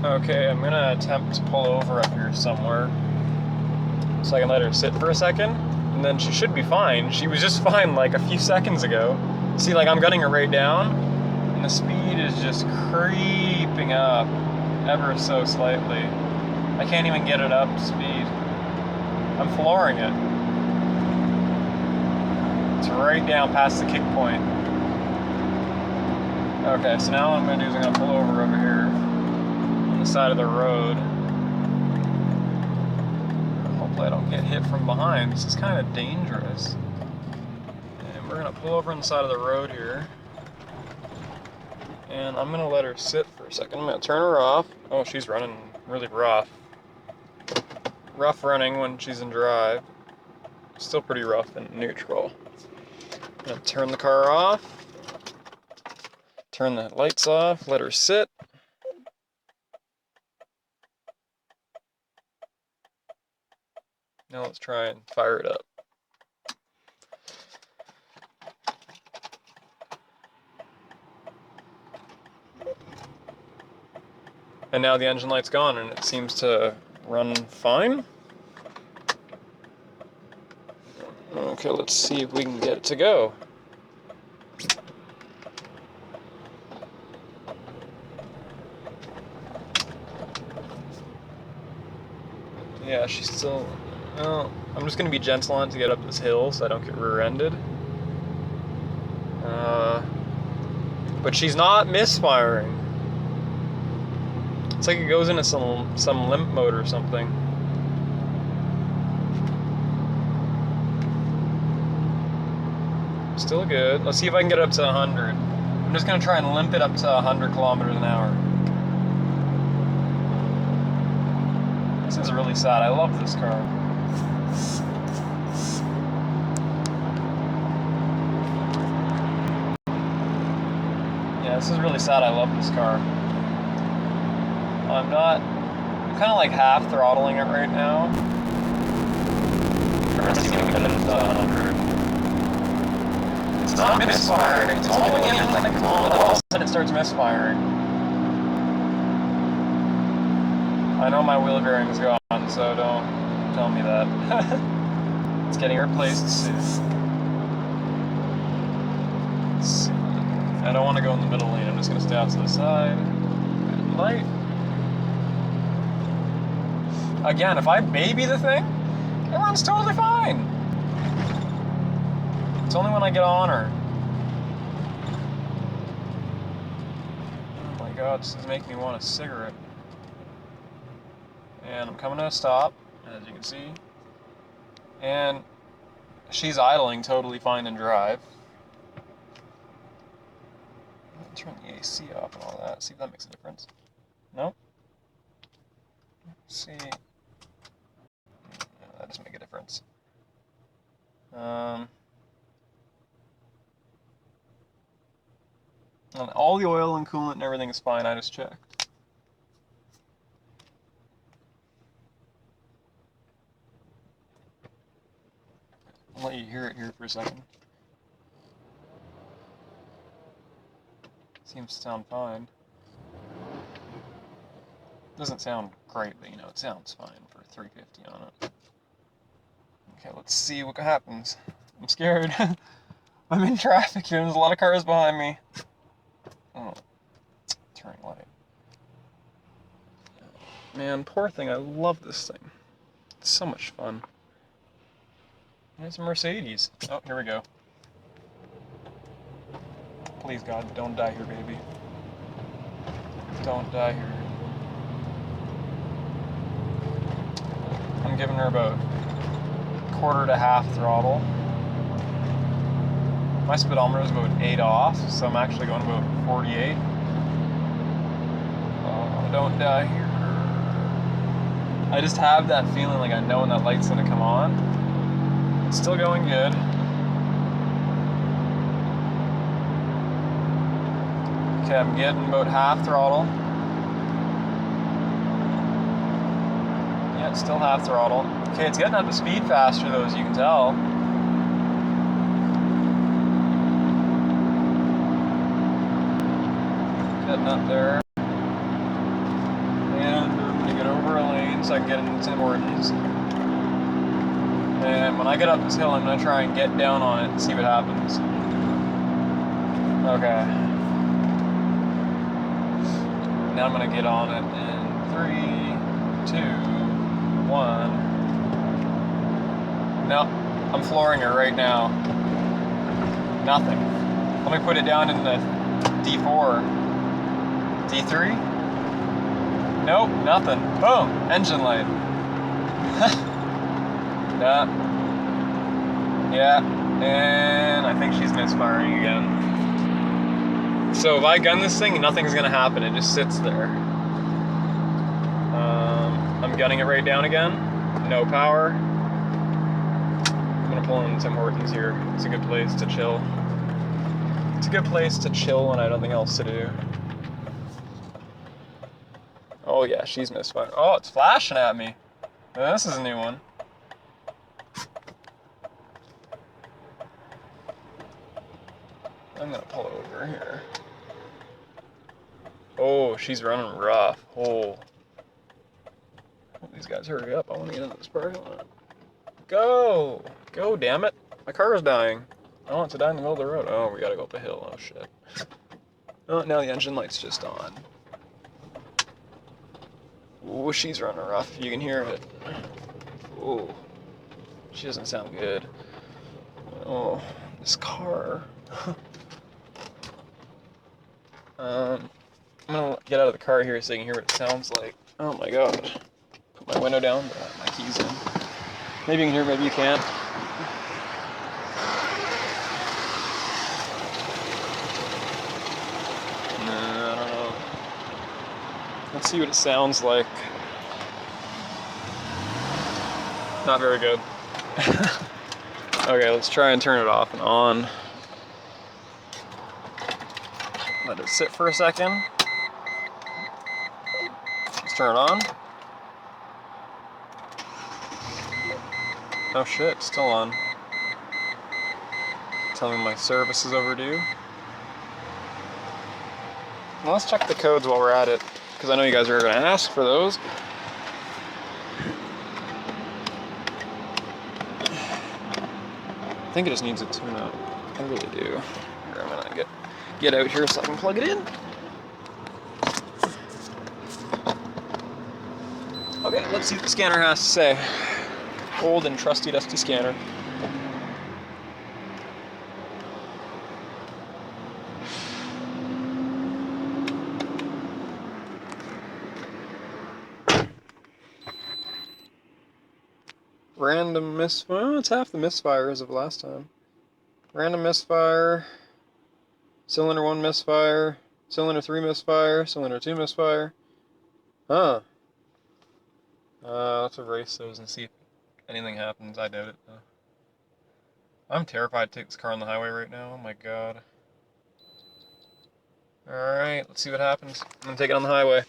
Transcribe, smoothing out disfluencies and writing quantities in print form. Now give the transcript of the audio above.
Okay, I'm gonna attempt to pull over up here somewhere so I can let her sit for a second, and then she should be fine. She was just fine like a few seconds ago. See, like I'm gunning her right down, and the speed is just creeping up ever so slightly. I can't even get it up to speed. I'm flooring it. It's right down past the kick point. Okay, so now what I'm gonna do is I'm gonna pull over here on the side of the road. Hopefully I don't get hit from behind. This is kind of dangerous. And we're gonna pull over on the side of the road here. And I'm gonna let her sit for a second. I'm gonna turn her off. Oh, she's running really rough. Rough running when she's in drive. Still pretty rough in neutral. I'm gonna turn the car off. Turn the lights off. Let her sit. Now let's try and fire it up. And now the engine light's gone and it seems to run fine. Okay, let's see if we can get it to go. Yeah, she's still... Well, I'm just going to be gentle on it to get up this hill so I don't get rear-ended. But she's not misfiring. It's like it goes into some limp mode or something. Still good. Let's see if I can get it up to 100. I'm just going to try and limp it up to 100 kilometers an hour. This is really sad. I love this car. Yeah, this is really sad. I love this car. I'm kind of like half throttling it right now. It's not misfiring. It's only when you hit like all of a sudden it starts misfiring. I know my wheel bearing is gone, so don't tell me that. It's getting replaced soon. Let's see. I don't want to go in the middle lane. I'm just going to stay out to the side. Good light. Again, if I baby the thing, it runs totally fine. It's only when I get on her. Oh my god, this is making me want a cigarette. And I'm coming to a stop, as you can see. And she's idling totally fine in drive. Turn the AC off and all that, see if that makes a difference. No? Let's see. No, that doesn't make a difference. And all the oil and coolant and everything is fine, I just checked. I'll let you hear it here for a second. Seems to sound fine. Doesn't sound great, but you know, it sounds fine for 350 on it. Okay, let's see what happens. I'm scared. I'm in traffic here, there's a lot of cars behind me. Oh, turning light. Man, poor thing, I love this thing. It's so much fun. And it's a Mercedes. Oh, here we go. Please, God, don't die here, baby. Don't die here. I'm giving her about quarter to half throttle. My speedometer is about 8 off, so I'm actually going about 48. Oh, don't die here. I just have that feeling like I know when that light's gonna come on. It's still going good. Okay, I'm getting about half throttle. Yeah, it's still half throttle. Okay, it's getting up to speed faster though, as you can tell. Getting up there. again so I can get into Tim Hortons. And when I get up this hill, I'm going to try and get down on it and see what happens. Okay. Now I'm going to get on it in 3, 2, 1. Nope. I'm flooring her right now. Nothing. Let me put it down in the D4. D3? Nope, nothing. Boom! Engine light. Yeah, and I think she's misfiring again. So if I gun this thing, nothing's gonna happen. It just sits there. I'm gunning it right down again. No power. I'm gonna pull in Tim Hortons here. It's a good place to chill. It's a good place to chill when I have nothing else to do. Oh yeah, she's misfiring. Oh, it's flashing at me. This is a new one. I'm gonna pull over here. Oh, she's running rough. Oh. These guys hurry up. I want to get into this parking lot. Go! Go, damn it. My car is dying. I want it to die in the middle of the road. Oh, we gotta go up a hill. Oh, shit. Oh, now the engine light's just on. Ooh, she's running rough. You can hear it. Ooh. She doesn't sound good. Oh, this car. I'm gonna get out of the car here so you can hear what it sounds like. Oh my god. Put my window down, but my keys in. Maybe you can hear, maybe you can't. Nah, I don't know. Let's see what it sounds like. Not very good. Okay, let's try and turn it off and on. Let it sit for a second. Let's turn it on. Oh shit, still on. Telling me my service is overdue. Well, let's check the codes while we're at it, because I know you guys are going to ask for those. I think it just needs a tune-up. I really do. Here, I'm gonna get out here so I can plug it in. Okay, let's see what the scanner has to say. Old and trusty dusty scanner. Random misfire. Well, it's half the misfires of last time. Random misfire. Cylinder 1 misfire. Cylinder 3 misfire. Cylinder 2 misfire. Huh. Let's erase those and see if anything happens. I doubt it, though. I'm terrified to take this car on the highway right now. Oh my god. Alright, let's see what happens. I'm gonna take it on the highway.